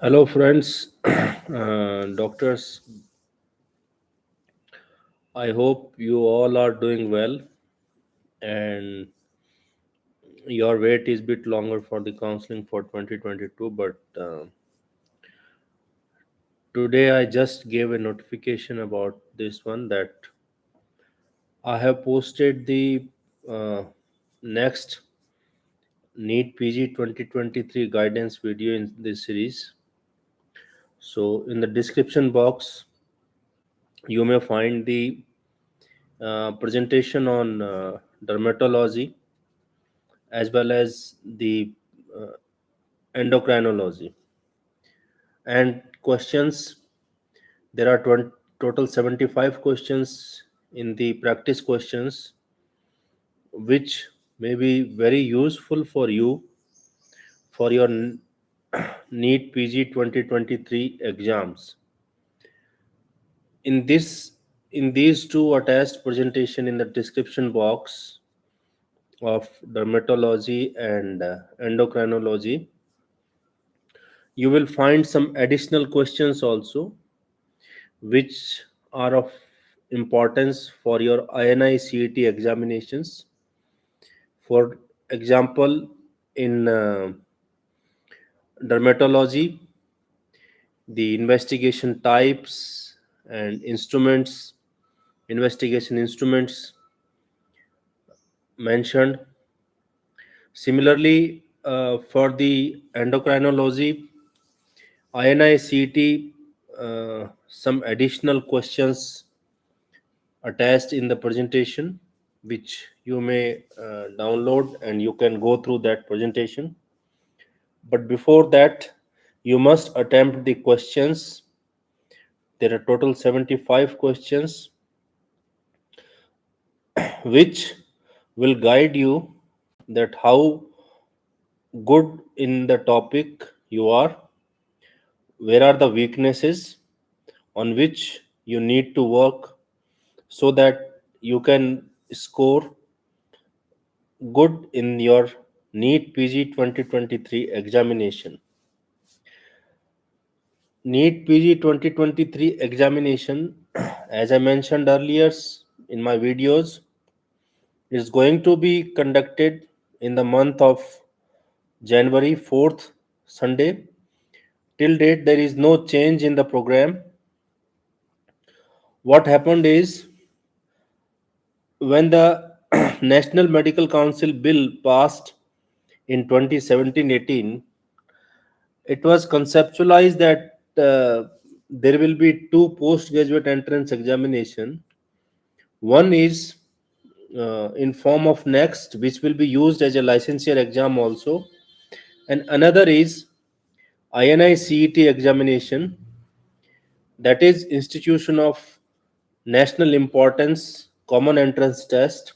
Hello, friends, doctors. I hope you all are doing well and your wait is a bit longer for the counseling for 2022. But today I just gave a notification about this one that I have posted the uh, next NEET PG 2023 guidance video in this series. So, in the description box, you may find the presentation on dermatology as well as the uh, endocrinology and questions. There are total 75 questions in the practice questions, which may be very useful for you for your NEET PG 2023 exams. In this, in these two attached presentation in the description box of dermatology and endocrinology, you will find some additional questions also, which are of importance for your INI CET examinations. For example, in dermatology, the investigation types and instruments, investigation instruments mentioned. Similarly, for the endocrinology, INI CET, some additional questions attached in the presentation, which you may download and you can go through that presentation. But before that, you must attempt the questions. There are total 75 questions, which will guide you that how good in the topic you are, where are the weaknesses on which you need to work so that you can score good in your NEET PG 2023 examination. NEET PG 2023 examination, as I mentioned earlier in my videos, is going to be conducted in the month of January 4th, Sunday. Till date, there is no change in the program. What happened is when the National Medical Council bill passed in 2017-18, it was conceptualized that there will be two postgraduate entrance examination. One is in form of next, which will be used as a licensure exam also, and another is INI CET examination, that is institution of national importance common entrance test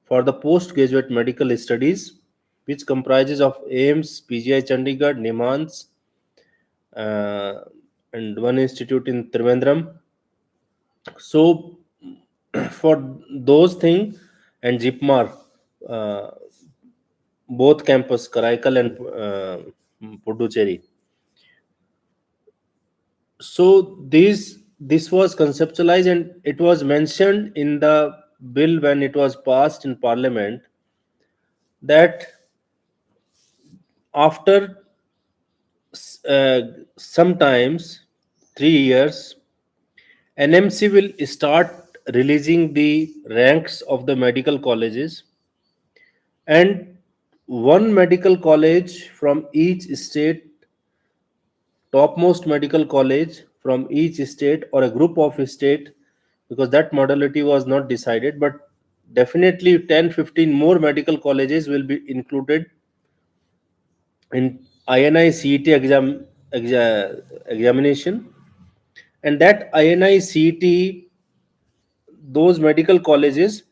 for the postgraduate medical studies, which comprises of AIMS, PGI Chandigarh, NIMANS, uh, and one institute in Trivandrum. So for those things and Jipmar, uh, both campus, Karaikal and Puducherry. So this was conceptualized and it was mentioned in the bill when it was passed in Parliament that after uh, sometimes 3 years, NMC will start releasing the ranks of the medical colleges, and one medical college from each state, topmost medical college from each state or a group of state, because that modality was not decided, but definitely 10-15 more medical colleges will be included in INI CET examination, and that INI CET, those medical colleges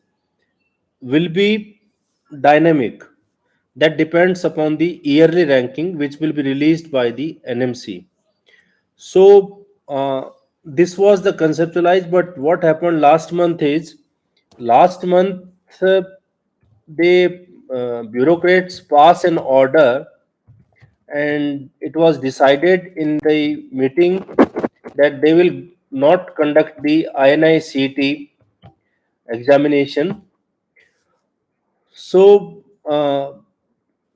will be dynamic. That depends upon the yearly ranking, which will be released by the NMC. So this was the conceptualized, but what happened last month is last month the bureaucrats pass an order and it was decided in the meeting that they will not conduct the INI-CET examination. So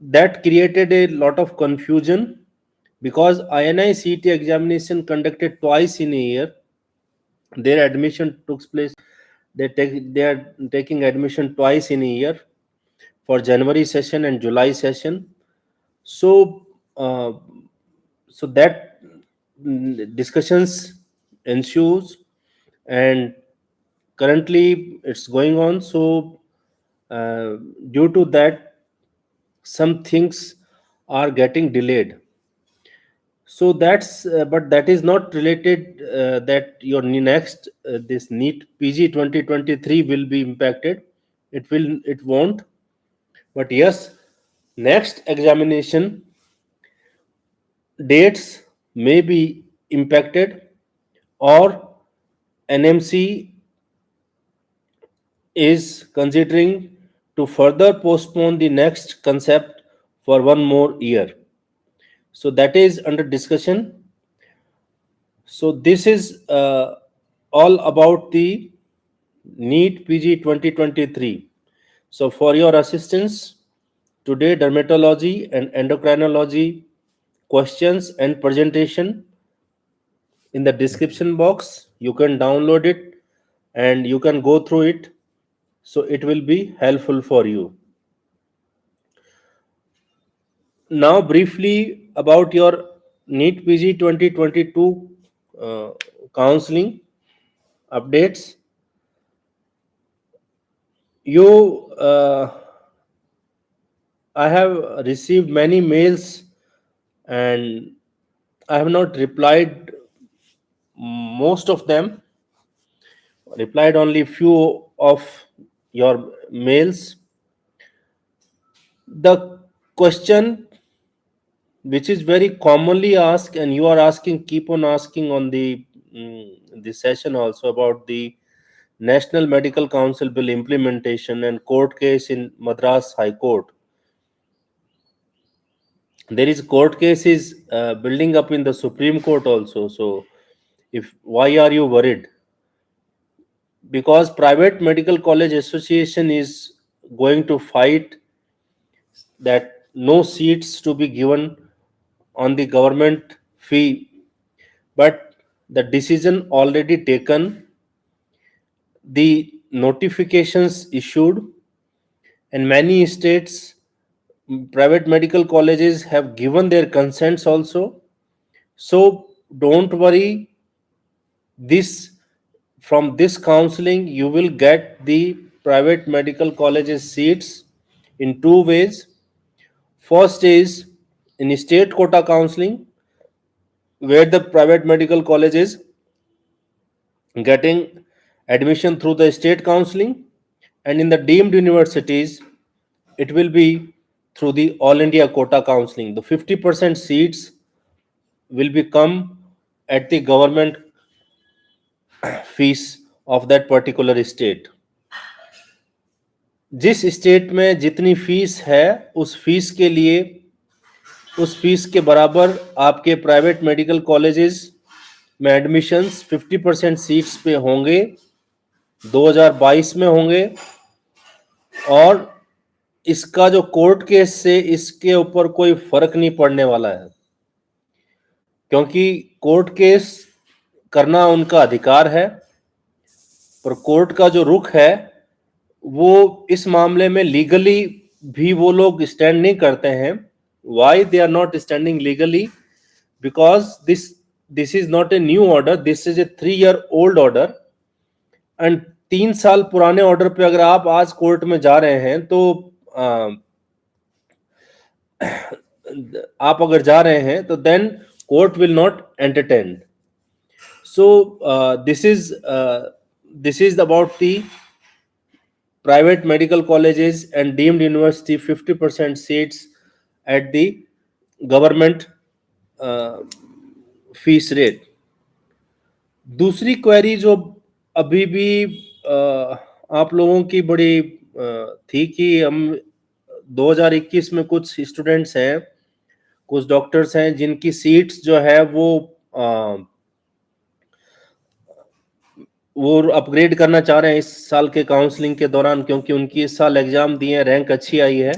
that created a lot of confusion because INI-CET examination conducted twice in a year. Their admission took place. They are taking admission twice in a year for January session and July session. So uh, so that discussions ensues, and currently it's going on. So due to that, some things are getting delayed. So that's but that is not related that your next this NEET PG 2023 will be impacted. It won't. But yes, next examination dates may be impacted, or NMC is considering to further postpone the next concept for one more year. So that is under discussion. So this is all about the NEET PG 2023. So for your assistance, today dermatology and endocrinology questions and presentation in the description box. You can download it and you can go through it. So it will be helpful for you. Now briefly about your NEET PG 2022 uh, counseling updates. You I have received many mails, and I have not replied most of them, replied only few of your mails. The question which is very commonly asked, and you are asking, keep on asking on the session also, about the National Medical Council Bill implementation and court case in Madras High Court. There is court cases building up in the Supreme Court also. So if why are you worried? Because Private Medical College Association is going to fight that no seats to be given on the government fee, but the decision already taken, the notifications issued, and many states private medical colleges have given their consents also. So don't worry, this from this counseling you will get the private medical colleges seats in two ways. First is in state quota counseling, where the private medical colleges getting admission through the state counseling, and in the deemed universities it will be through the all India quota counseling. The 50% seats will become at the government fees of that particular state. जिस state में जितनी fees है उस fees के लिए उस fees के बराबर आपके प्राइवेट मेडिकल कॉलेजेस में एडमिशन्स 50% सीट्स पे होंगे, 2022 में होंगे। और इसका जो कोर्ट केस से इसके ऊपर कोई फर्क नहीं पड़ने वाला है, क्योंकि कोर्ट केस करना उनका अधिकार है, पर कोर्ट का जो रुख है वो इस मामले में लीगली भी वो लोग स्टैंड नहीं करते हैं। Why they are not standing legally? Because this is not a new order, this is a 3-year old order. And 3 साल पुराने ऑर्डर पे अगर आप आज कोर्ट में जा रहे हैं तो आप अगर जा रहे हैं तो then court will not entertain. So this is about the private medical colleges and deemed university 50% seats at the government uh, fees rate. दूसरी क्वेरी जो अभी भी आप लोगों की बड़ी थी कि हम 2021 में कुछ स्टूडेंट्स हैं कुछ डॉक्टर्स हैं जिनकी सीट्स जो है वो अपग्रेड करना चाह रहे हैं इस साल के काउंसलिंग के दौरान, क्योंकि उनकी इस साल एग्जाम दिए, रैंक अच्छी आई है,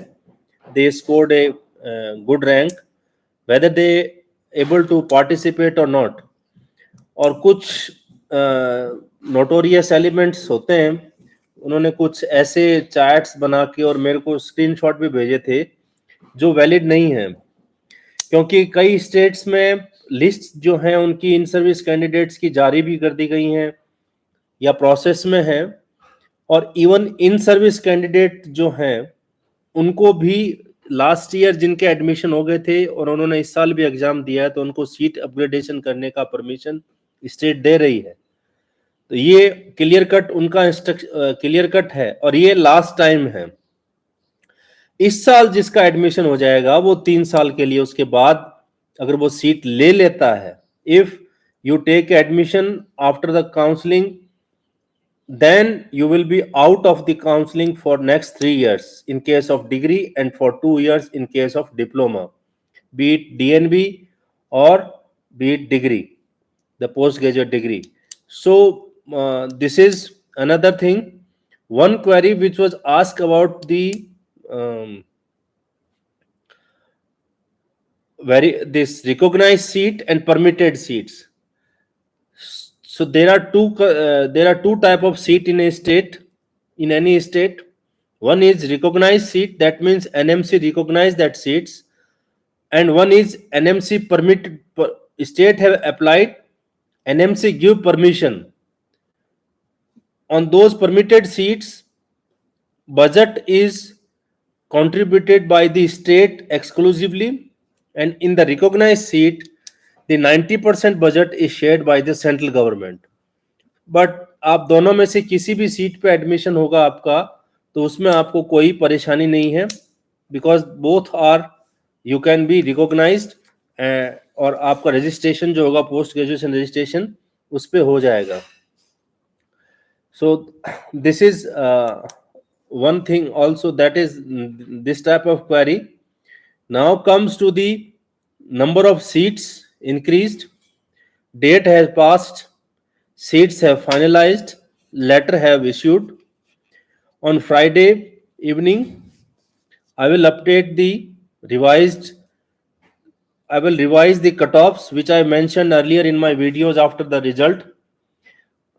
they scored a good rank, whether they able to participate और नॉट। और कुछ नोटोरियस एलिमेंट्स होते हैं, उन्होंने कुछ ऐसे चार्ट्स बना के और मेरे को स्क्रीनशॉट भी भेजे थे जो वैलिड नहीं है, क्योंकि कई स्टेट्स में लिस्ट जो हैं उनकी इन सर्विस कैंडिडेट्स की जारी भी कर दी गई हैं या प्रोसेस में है, और इवन इन सर्विस कैंडिडेट जो हैं उनको भी लास्ट ईयर जिनके एडमिशन हो गए थे और उन्होंने इस साल भी एग्जाम दिया है, तो उनको सीट अपग्रेडेशन करने का परमिशन स्टेट दे रही है। तो ये क्लियर कट उनका क्लियर कट है, और ये लास्ट टाइम है। इस साल जिसका एडमिशन हो जाएगा वो 3 साल के लिए, उसके बाद अगर वो सीट ले लेता है, if you take admission after the counselling, then you will be out of the counseling for next 3 years in case of degree and for 2 years in case of diploma, be it DNB or be it degree, the postgraduate degree. So this is another thing. One query which was asked about the this recognized seat and permitted seats. So there are two type of seat in a state, in any state. One is recognized seat, that means NMC recognize that seats, and one is NMC permitted. State have applied, NMC give permission. On those permitted seats, budget is contributed by the state exclusively, and in the recognized seat, the 90% budget is shared by the central government. But आप दोनों में से किसी भी seat पे admission होगा आपका, तो उसमें आपको कोई परेशानी नहीं है, because both are, you can be recognised, और आपका रजिस्ट्रेशन जो होगा पोस्ट ग्रेजुएशन रजिस्ट्रेशन उस पे हो जाएगा. सो this is one thing also, that is this type of query. Now comes to the number of seats increased, date has passed, seats have finalized, letter have issued. On Friday evening, I will update the revised, I will revise the cutoffs which I mentioned earlier in my videos after the result,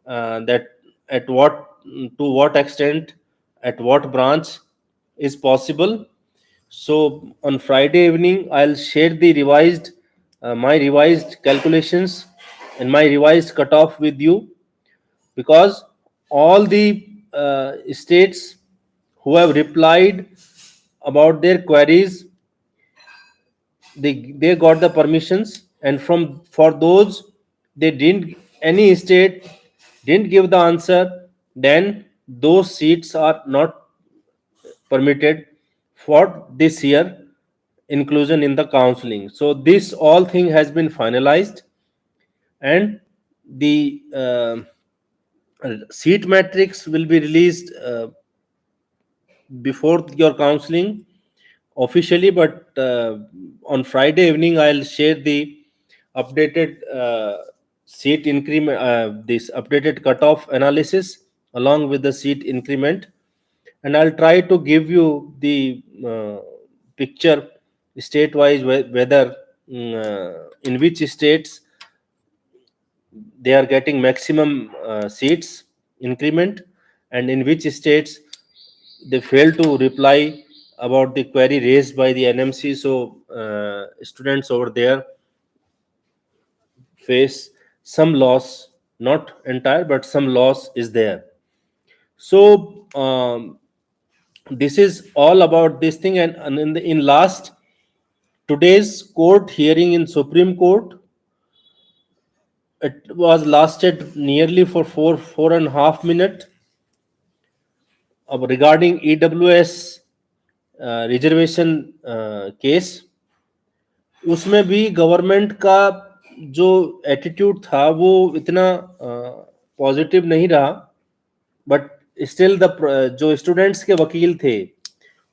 that at what, to what extent, at what branch is possible. So on Friday evening, I'll share the revised, my revised calculations and my revised cutoff with you, because all the states who have replied about their queries, they got the permissions, and from for those they didn't, any state didn't give the answer, then those seats are not permitted for this year inclusion in the counseling. So this all thing has been finalized, and the seat matrix will be released before your counseling officially, but on Friday evening I'll share the updated seat increment, this updated cutoff analysis along with the seat increment, and I'll try to give you the picture state wise, whether in which states they are getting maximum seats increment, and in which states they fail to reply about the query raised by the NMC. So students over there face some loss, not entire, but some loss is there. So this is all about this thing. And in last today's court hearing in Supreme Court, it was lasted nearly for 4.5 minutes regarding EWS reservation case. उसमें भी government का जो attitude था वो इतना positive नहीं रहा, but still जो स्टूडेंट्स के वकील थे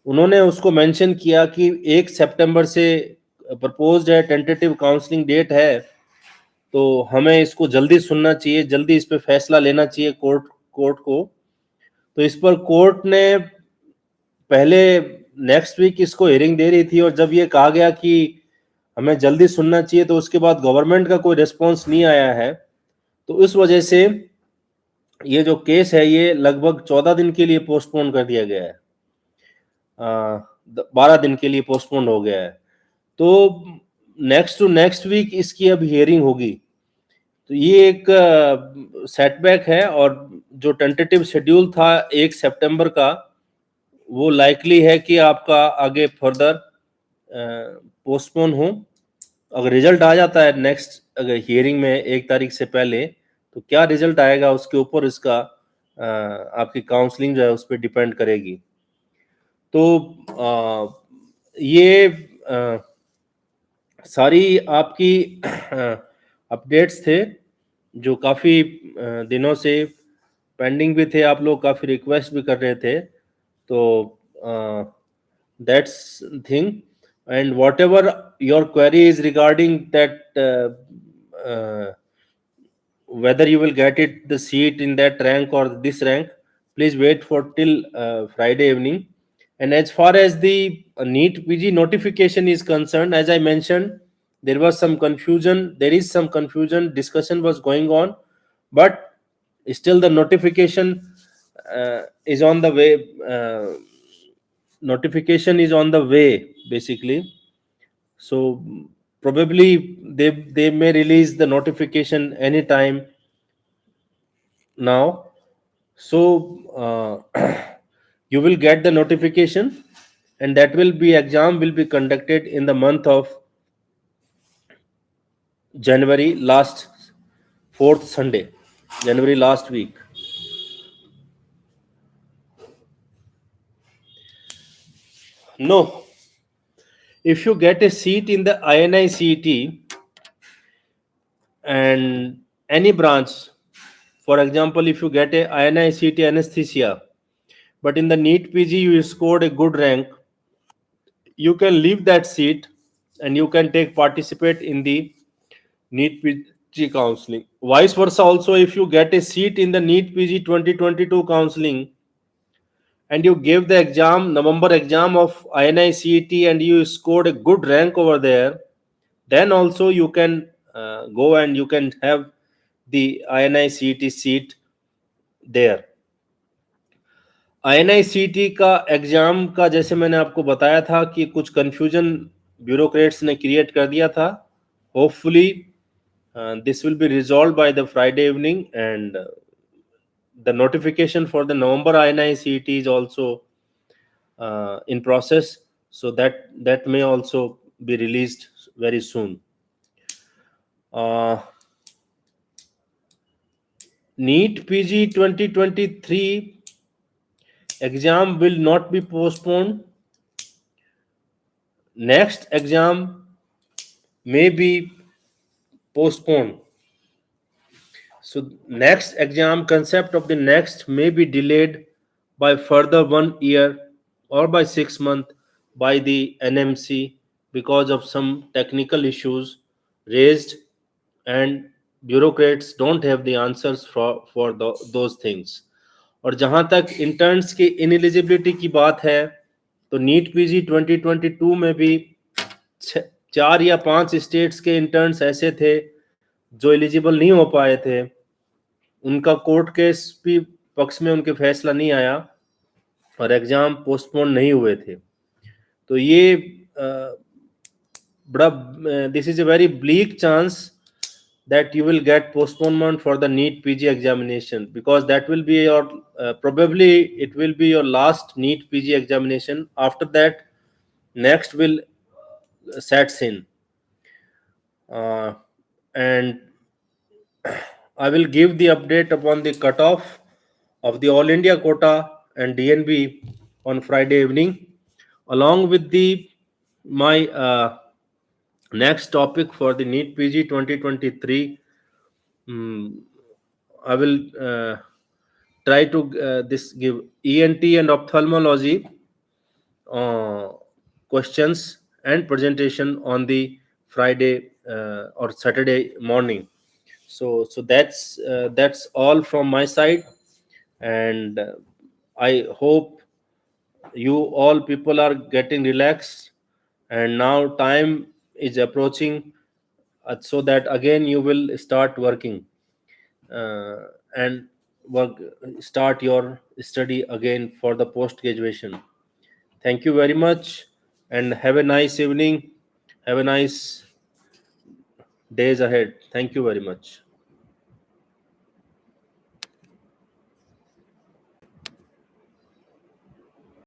उन्होंने उसको मेंशन किया कि 1 सितंबर से प्रपोज्ड है, टेंटेटिव काउंसलिंग डेट है, तो हमें इसको जल्दी सुनना चाहिए, जल्दी इस पे फैसला लेना चाहिए कोर्ट को। तो इस पर कोर्ट ने पहले नेक्स्ट वीक इसको हियरिंग दे रही थी, और जब ये कहा गया कि हमें जल्दी सुनना चाहिए, तो उसके बाद गवर्नमेंट का कोई रिस्पॉन्स नहीं आया है। तो इस वजह से ये जो केस है ये लगभग 14 दिन के लिए पोस्टपोन कर दिया गया है, 12 दिन के लिए पोस्टपोन हो गया है। तो नेक्स्ट टू नेक्स्ट वीक इसकी अब हियरिंग होगी। तो ये एक सेटबैक है, और जो टेंटेटिव शेड्यूल था 1 सितंबर का, वो लाइकली है कि आपका आगे फर्दर पोस्टपोन हो। अगर रिजल्ट आ जाता है नेक्स्ट अगर हियरिंग में 1 तारीख से पहले, तो क्या रिजल्ट आएगा उसके ऊपर इसका आपकी काउंसलिंग जो है उस पर डिपेंड करेगी। तो ये सारी आपकी अपडेट्स थे जो काफ़ी दिनों से पेंडिंग भी थे, आप लोग काफ़ी रिक्वेस्ट भी कर रहे थे। तो that's thing, and what ever your query is regarding that whether you will get it the seat in that rank or this rank, please wait for till Friday evening. And as far as the NEET PG notification is concerned, as I mentioned, there was some confusion, there is some confusion, discussion was going on, but still the notification is on the way. Notification is on the way basically. So probably they may release the notification anytime now. So you will get the notification, and that will be exam will be conducted in the month of January, last fourth Sunday, January last week. No, if you get a seat in the INI-CET and any branch, for example, if you get a INI-CET anesthesia, but in the NEET PG you scored a good rank, you can leave that seat and you can take participate in the NEET PG counseling. Vice versa also, if you get a seat in the NEET PG 2022 counseling and you gave the exam, November exam of INI-CET, and you scored a good rank over there, then also you can go and you can have the INI-CET seat there. INI-CET का exam का जैसे मैंने आपको बताया था कि कुछ confusion bureaucrats ने क्रिएट कर दिया था. Hopefully this will be resolved by the Friday evening, and the notification for the November INI-CET is also in process, so that may also be released very soon. NEET PG 2023 exam will not be postponed. Next exam may be postponed. So next exam concept of the next may be delayed by further 1 year or by 6 months by the NMC because of some technical issues raised, and bureaucrats don't have the answers for those things. और जहाँ तक interns की इनएलिजिबिलिटी की बात है, तो NEET PG 2022 में भी 4 या 5 स्टेट्स के इंटर्न्स ऐसे थे जो एलिजिबल नहीं हो पाए थे. उनका कोर्ट केस भी पक्ष में उनके फैसला नहीं आया और एग्जाम पोस्टपोन नहीं हुए थे. तो ये बड़ा this is a very bleak chance that you will get postponement for the NEET PG examination, because that will be your probably it will be your last NEET PG examination. After that, next will sets in, and I will give the update upon the cutoff of the All India quota and DNB on Friday evening, along with the my next topic for the NEET PG 2023. I will try to this give ENT and ophthalmology questions, and presentation on the Friday or Saturday morning. So that's all from my side, and I hope you all people are getting relaxed, and now time is approaching, so that again you will start working, uh, and work start your study again for the post graduation. Thank you very much, and have a nice evening. Have a nice days ahead. Thank you very much.